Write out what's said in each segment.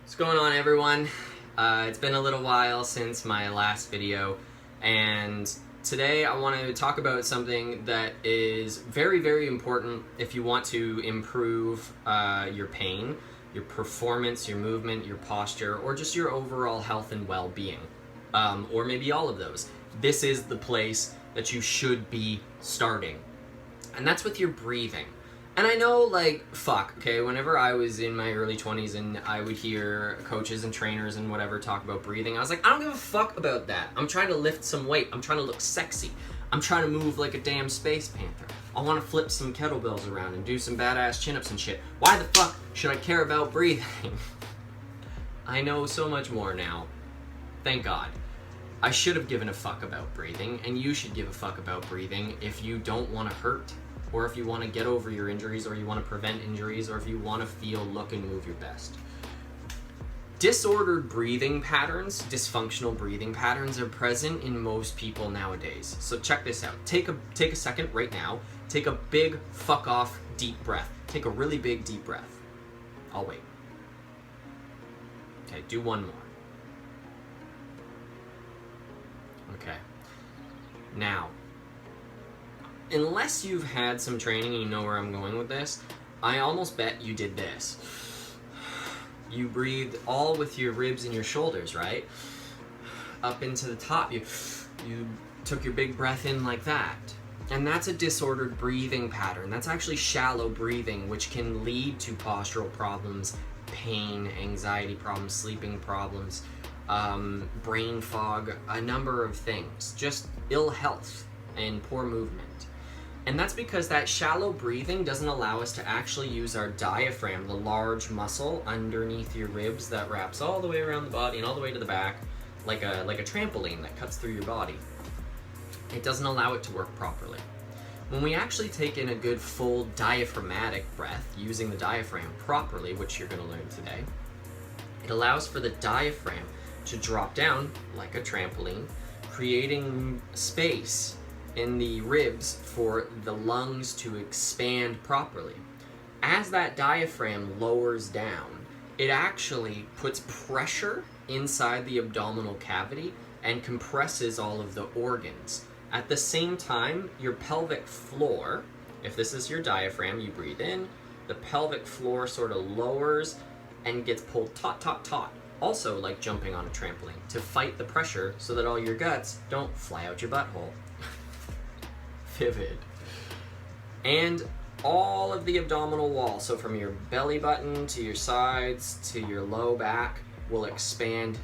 What's going on, everyone? It's been a little while since my last video, and today I want to talk about something that is very, very important if you want to improve your pain, your performance, your movement, your posture, or just your overall health and well-being, or maybe all of those. This is the place that you should be starting, and that's with your breathing. And I know, okay, whenever I was in my early 20s and I would hear coaches and trainers and whatever talk about breathing, I was like, I don't give a fuck about that. I'm trying to lift some weight. I'm trying to look sexy. I'm trying to move like a damn space panther. I want to flip some kettlebells around and do some badass chin-ups and shit. Why the fuck should I care about breathing? I know so much more now. Thank God. I should have given a fuck about breathing, and you should give a fuck about breathing if you don't want to hurt, or if you want to get over your injuries, or you want to prevent injuries, or if you want to feel, look, and move your best. Disordered breathing patterns, dysfunctional breathing patterns are present in most people nowadays. So check this out. Take a second right now. Take a big fuck off deep breath. Take a really big deep breath. I'll wait. Okay, do one more. Okay. Now, unless you've had some training and you know where I'm going with this, I almost bet you did this. You breathed all with your ribs and your shoulders, right? Up into the top. You took your big breath in like that. And that's a disordered breathing pattern. That's actually shallow breathing, which can lead to postural problems, pain, anxiety problems, sleeping problems, brain fog, a number of things. Just ill health and poor movement. And that's because that shallow breathing doesn't allow us to actually use our diaphragm, the large muscle underneath your ribs that wraps all the way around the body and all the way to the back, like a trampoline that cuts through your body. It doesn't allow it to work properly. When we actually take in a good full diaphragmatic breath, using the diaphragm properly, which you're going to learn today, it allows for the diaphragm to drop down like a trampoline, creating space in the ribs for the lungs to expand properly. As that diaphragm lowers down, it actually puts pressure inside the abdominal cavity and compresses all of the organs. At the same time, your pelvic floor, if this is your diaphragm, you breathe in, the pelvic floor sort of lowers and gets pulled taut, taut, taut. Also like jumping on a trampoline, to fight the pressure so that all your guts don't fly out your butthole. Vivid. And all of the abdominal wall, so from your belly button to your sides to your low back, will expand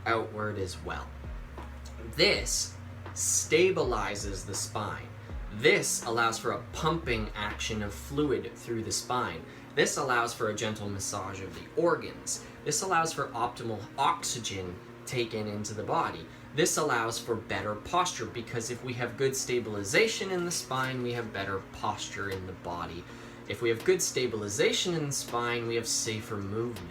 outward as well. This stabilizes the spine. This allows for a pumping action of fluid through the spine. This allows for a gentle massage of the organs. This allows for optimal oxygen taken into the body. This allows for better posture, because if we have good stabilization in the spine, we have better posture in the body. If we have good stabilization in the spine, we have safer movement.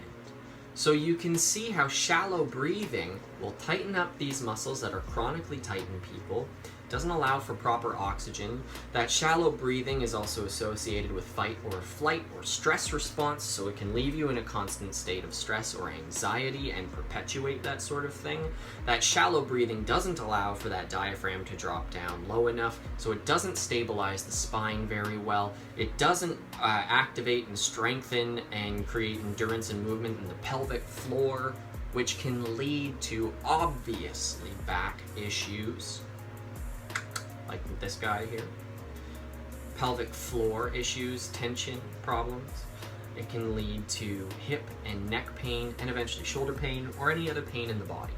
So you can see how shallow breathing will tighten up these muscles that are chronically tight in people. It doesn't allow for proper oxygen. That shallow breathing is also associated with fight or flight or stress response, so it can leave you in a constant state of stress or anxiety and perpetuate that sort of thing. That shallow breathing doesn't allow for that diaphragm to drop down low enough, so it doesn't stabilize the spine very well. It doesn't activate and strengthen and create endurance and movement in the pelvic floor, which can lead to obviously back issues, like this guy here. Pelvic floor issues, tension problems. It can lead to hip and neck pain, and eventually shoulder pain, or any other pain in the body.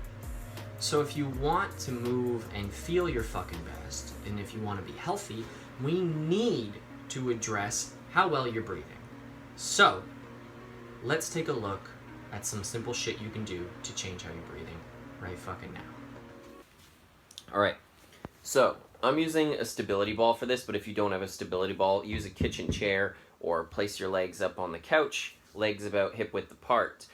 So if you want to move and feel your fucking best, and if you want to be healthy, we need to address how well you're breathing. So let's take a look at some simple shit you can do to change how you're breathing right fucking now. Alright, so I'm using a stability ball for this, but if you don't have a stability ball, use a kitchen chair or place your legs up on the couch, legs about hip width apart,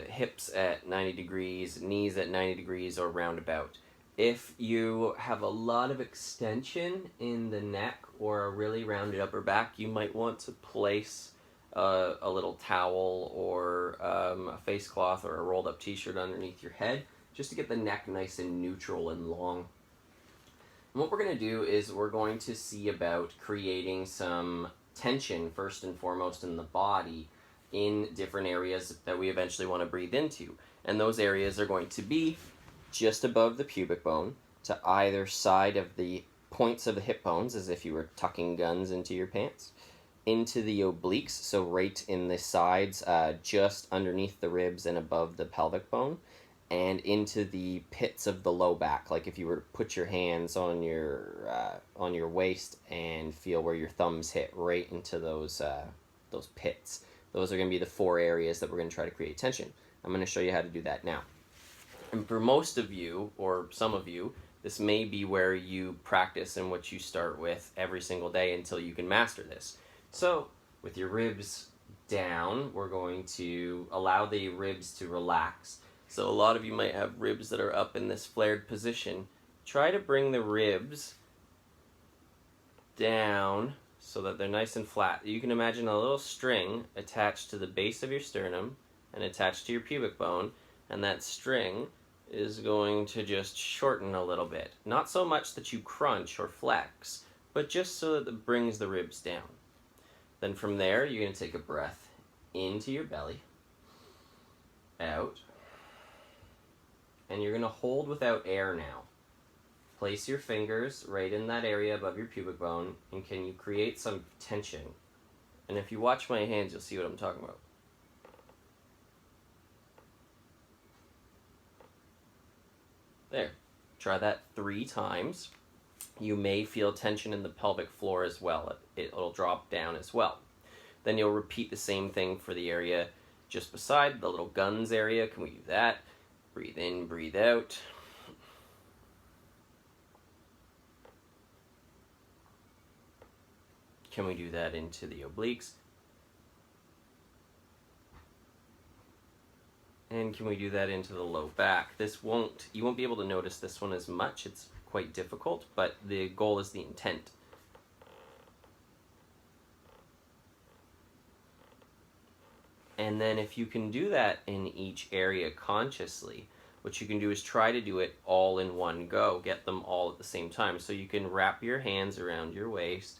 hips at 90 degrees, knees at 90 degrees or roundabout. If you have a lot of extension in the neck or a really rounded upper back, you might want to place a little towel or a face cloth or a rolled up t-shirt underneath your head, just to get the neck nice and neutral and long. And what we're going to do is we're going to see about creating some tension first and foremost in the body in different areas that we eventually want to breathe into. And those areas are going to be just above the pubic bone, to either side of the points of the hip bones, as if you were tucking guns into your pants, into the obliques, so right in the sides, just underneath the ribs and above the pelvic bone, and into the pits of the low back, like if you were to put your hands on your waist and feel where your thumbs hit, right into those pits. Those are going to be the 4 areas that we're going to try to create tension. I'm going to show you how to do that now. And for most of you, or some of you, this may be where you practice and what you start with every single day until you can master this. So, with your ribs down, we're going to allow the ribs to relax. So a lot of you might have ribs that are up in this flared position. Try to bring the ribs down so that they're nice and flat. You can imagine a little string attached to the base of your sternum and attached to your pubic bone, and that string is going to just shorten a little bit. Not so much that you crunch or flex, but just so that it brings the ribs down. Then from there, you're going to take a breath into your belly, out, and you're going to hold without air now. Place your fingers right in that area above your pubic bone, and can you create some tension? And if you watch my hands, you'll see what I'm talking about. There. Try that 3 times. You may feel tension in the pelvic floor as well. It'll drop down as well. Then you'll repeat the same thing for the area just beside the little guns area. Can we do that? Breathe in, breathe out. Can we do that into the obliques? And can we do that into the low back? You won't be able to notice this one as much. It's quite difficult, but the goal is the intent. And then if you can do that in each area consciously, what you can do is try to do it all in one go. Get them all at the same time. So you can wrap your hands around your waist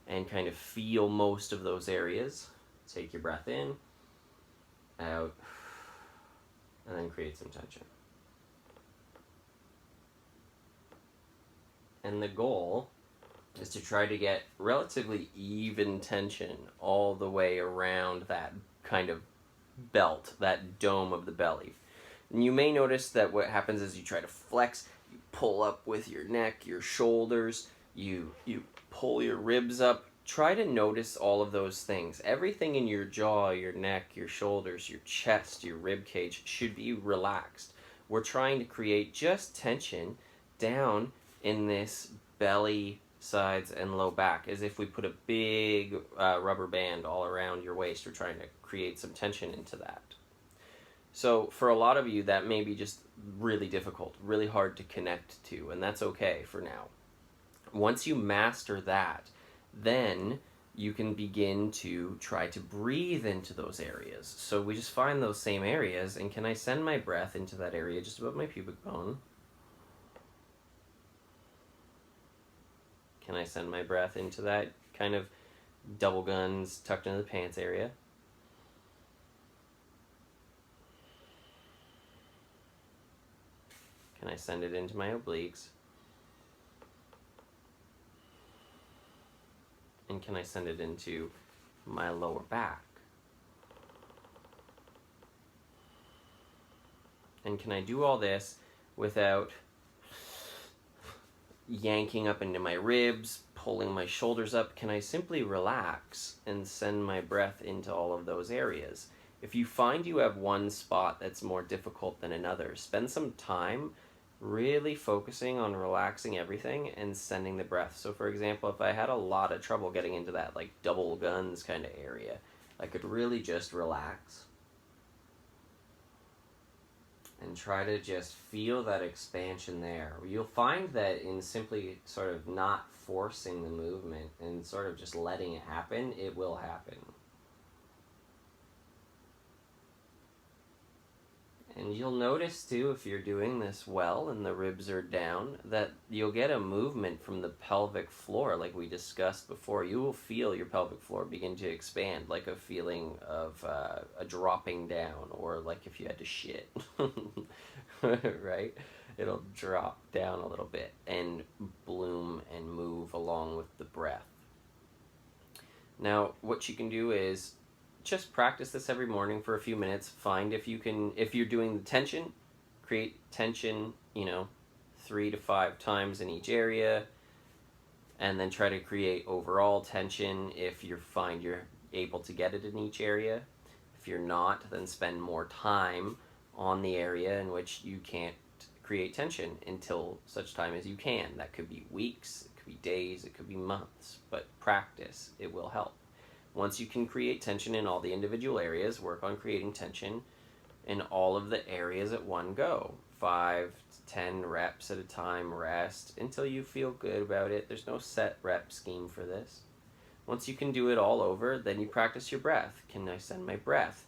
and kind of feel most of those areas. Take your breath in, out, and then create some tension. And the goal is to try to get relatively even tension all the way around that kind of belt, that dome of the belly. And you may notice that what happens is you try to flex, you pull up with your neck, your shoulders, you pull your ribs up. Try to notice all of those things. Everything in your jaw, your neck, your shoulders, your chest, your rib cage should be relaxed. We're trying to create just tension down in this belly, sides, and low back, as if we put a big rubber band all around your waist. We're trying to create some tension into that. So for a lot of you, that may be just really difficult, really hard to connect to, and that's okay for now. Once you master that, then you can begin to try to breathe into those areas. So we just find those same areas, and can I send my breath into that area just above my pubic bone? Can I send my breath into that kind of double guns tucked into the pants area? Can I send it into my obliques? And can I send it into my lower back? And can I do all this without yanking up into my ribs, pulling my shoulders up? Can I simply relax and send my breath into all of those areas? If you find you have one spot that's more difficult than another, spend some time really focusing on relaxing everything and sending the breath. So for example, if I had a lot of trouble getting into that like double guns kind of area, I could really just relax and try to just feel that expansion there. You'll find that in simply sort of not forcing the movement and sort of just letting it happen, it will happen. And you'll notice too, if you're doing this well and the ribs are down, that you'll get a movement from the pelvic floor like we discussed before. You will feel your pelvic floor begin to expand, like a feeling of a dropping down, or like if you had to shit, right? It'll drop down a little bit and bloom and move along with the breath. Now, what you can do is just practice this every morning for a few minutes. Find if you're doing the tension, create tension, 3 to 5 times in each area, and then try to create overall tension if you find you're able to get it in each area. If you're not, then spend more time on the area in which you can't create tension until such time as you can. That could be weeks, it could be days, it could be months, but practice, it will help. Once you can create tension in all the individual areas, work on creating tension in all of the areas at one go. 5 to 10 reps at a time, rest until you feel good about it. There's no set rep scheme for this. Once you can do it all over, then you practice your breath. Can I send my breath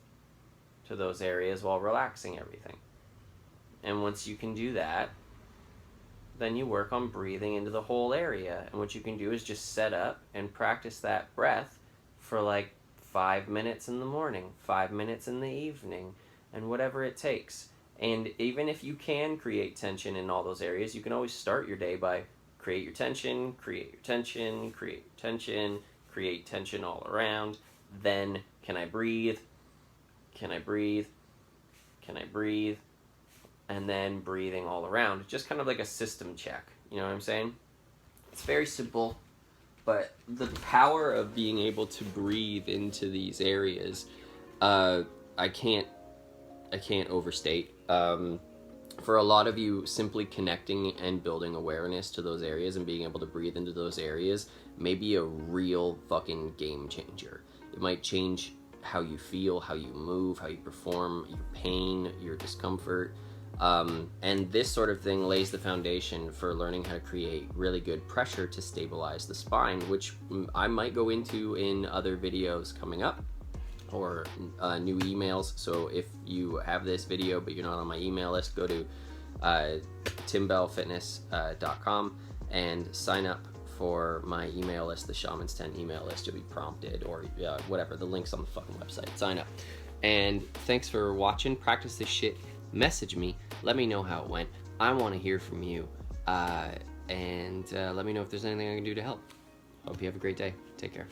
to those areas while relaxing everything? And once you can do that, then you work on breathing into the whole area. And what you can do is just set up and practice that breath for like 5 minutes in the morning, 5 minutes in the evening, and whatever it takes. And even if you can create tension in all those areas, you can always start your day by create your tension, create your tension, create your tension, create tension all around. Then, can I breathe? Can I breathe? Can I breathe? And then breathing all around. Just kind of like a system check. You know what I'm saying? It's very simple. But the power of being able to breathe into these areas, I can't overstate. For a lot of you, simply connecting and building awareness to those areas and being able to breathe into those areas may be a real fucking game changer. It might change how you feel, how you move, how you perform, your pain, your discomfort. And this sort of thing lays the foundation for learning how to create really good pressure to stabilize the spine, which I might go into in other videos coming up, or new emails. So if you have this video but you're not on my email list, go to timbellfitness.com and sign up for my email list, the Shamans 10 email list. You'll be prompted, or whatever, the link's on the fucking website. Sign up. And thanks for watching. Practice this shit. Message me, let me know how it went. I want to hear from you, and let me know if there's anything I can do to help. Hope you have a great day. Take care.